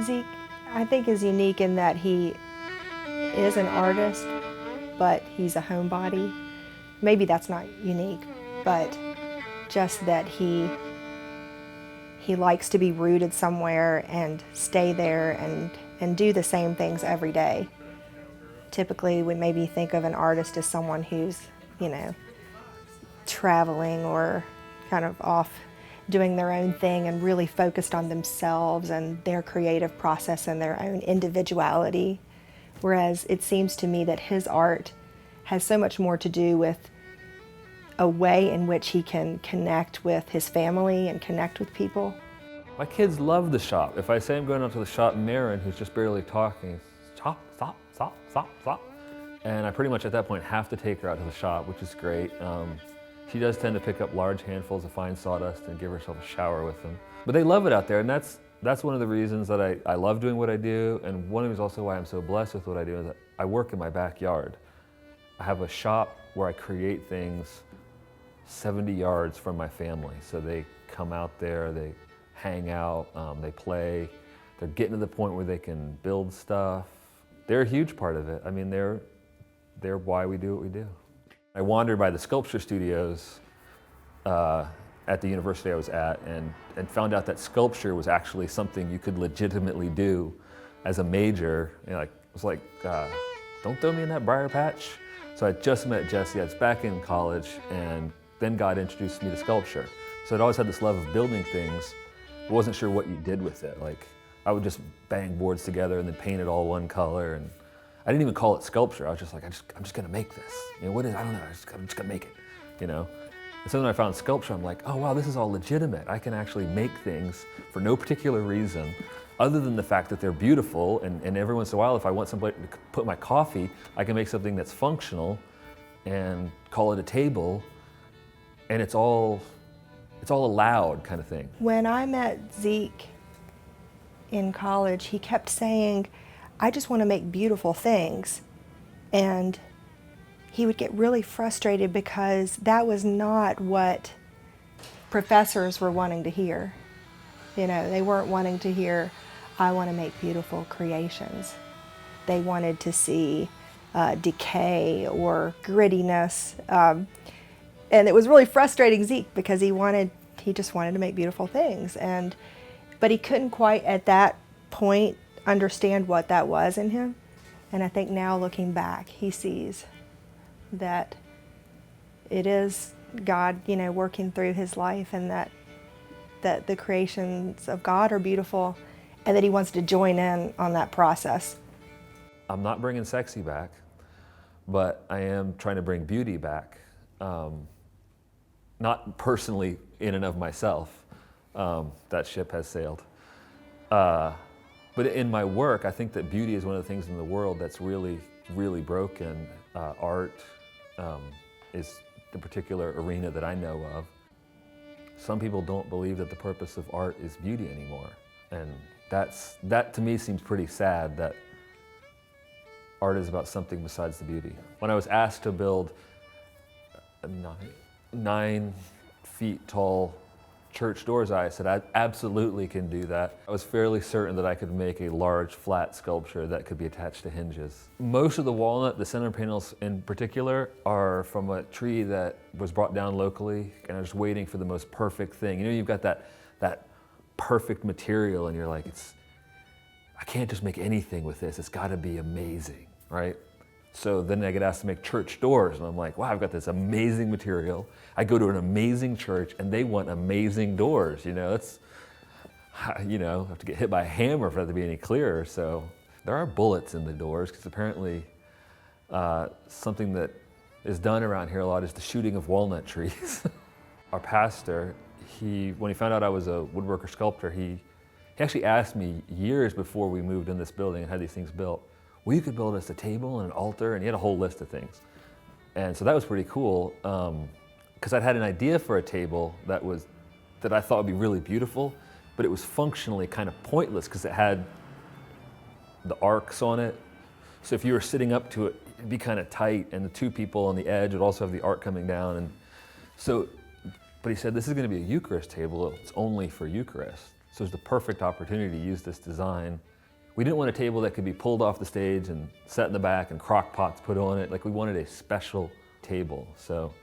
Zeke, I think, is unique in that he is an artist, but he's a homebody. Maybe that's not unique, but just that he likes to be rooted somewhere and stay there and do the same things every day. Typically, we maybe think of an artist as someone who's, you know, traveling or kind of off doing their own thing and really focused on themselves and their creative process and their own individuality. Whereas it seems to me that his art has so much more to do with a way in which he can connect with his family and connect with people. My kids love the shop. If I say I'm going out to the shop, Marin, who's just barely talking, stop, stop, stop, stop, stop. And I pretty much at that point have to take her out to the shop, which is great. She does tend to pick up large handfuls of fine sawdust and give herself a shower with them. But they love it out there, and that's one of the reasons that I love doing what I do, and one of the reasons also why I'm so blessed with what I do is that I work in my backyard. I have a shop where I create things 70 yards from my family. So they come out there, they hang out, they play. They're getting to the point where they can build stuff. They're a huge part of it. I mean, they're why we do what we do. I wandered by the sculpture studios at the university I was at and found out that sculpture was actually something you could legitimately do as a major. You know, like, it was like, don't throw me in that briar patch. So I just met Jesse, I was back in college, and then God introduced me to sculpture. So I'd always had this love of building things. I wasn't sure what you did with it. Like, I would just bang boards together and then paint it all one color. And I didn't even call it sculpture. I was just like, I'm just gonna make this. You know, what is, I don't know, I'm just gonna make it, you know? And so when I found sculpture, I'm like, oh wow, this is all legitimate. I can actually make things for no particular reason other than the fact that they're beautiful, and every once in a while, if I want somebody to put my coffee, I can make something that's functional and call it a table, and it's all allowed kind of thing. When I met Zeke in college, he kept saying, I just want to make beautiful things. And he would get really frustrated because that was not what professors were wanting to hear. You know, they weren't wanting to hear, I want to make beautiful creations. They wanted to see decay or grittiness. And it was really frustrating Zeke because he just wanted to make beautiful things. But he couldn't quite at that point understand what that was in him. And I think now looking back, he sees that it is God, you know, working through his life, and that the creations of God are beautiful, and that he wants to join in on that process. I'm not bringing sexy back, but I am trying to bring beauty back. Not personally in and of myself, that ship has sailed. But in my work, I think that beauty is one of the things in the world that's really, really broken. Art is the particular arena that I know of. Some people don't believe that the purpose of art is beauty anymore. And that to me seems pretty sad, that art is about something besides the beauty. When I was asked to build a 9 feet tall church doors, I said, I absolutely can do that. I was fairly certain that I could make a large flat sculpture that could be attached to hinges. Most of the walnut, the center panels in particular, are from a tree that was brought down locally, and I was waiting for the most perfect thing. You know, you've got that perfect material and you're like, I can't just make anything with this, it's gotta be amazing, right? So then I get asked to make church doors, and I'm like, wow, I've got this amazing material. I go to an amazing church, and they want amazing doors. You know, I have to get hit by a hammer for that to be any clearer. So there are bullets in the doors, because apparently something that is done around here a lot is the shooting of walnut trees. Our pastor, when he found out I was a woodworker sculptor, he actually asked me years before we moved in this building and had these things built, well, you could build us a table and an altar, and he had a whole list of things. And so that was pretty cool, because I'd had an idea for a table that I thought would be really beautiful, but it was functionally kind of pointless because it had the arcs on it. So if you were sitting up to it, it'd be kind of tight, and the two people on the edge would also have the arc coming down. But he said, this is going to be a Eucharist table, it's only for Eucharist. So it was the perfect opportunity to use this design. We didn't want a table that could be pulled off the stage and set in the back and crock pots put on it. Like, we wanted a special table. So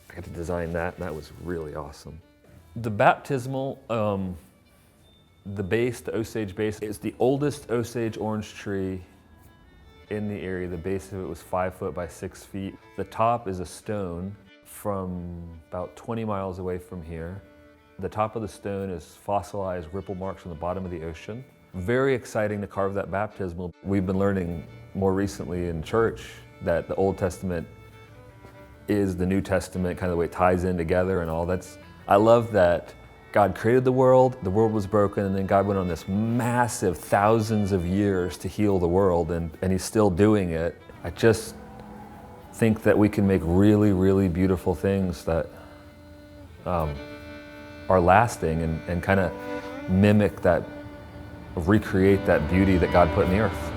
I got to design that, and that was really awesome. The baptismal, the base, the Osage base, is the oldest Osage orange tree in the area. The base of it was 5 foot by 6 feet. The top is a stone from about 20 miles away from here. The top of the stone is fossilized ripple marks from the bottom of the ocean. Very exciting to carve that baptismal. We've been learning more recently in church that the Old Testament is the New Testament, kind of the way it ties in together and all. I love that God created the world was broken, and then God went on this massive thousands of years to heal the world, and He's still doing it. I just think that we can make really, really beautiful things that are lasting and kind of mimic that, recreate that beauty that God put in the earth.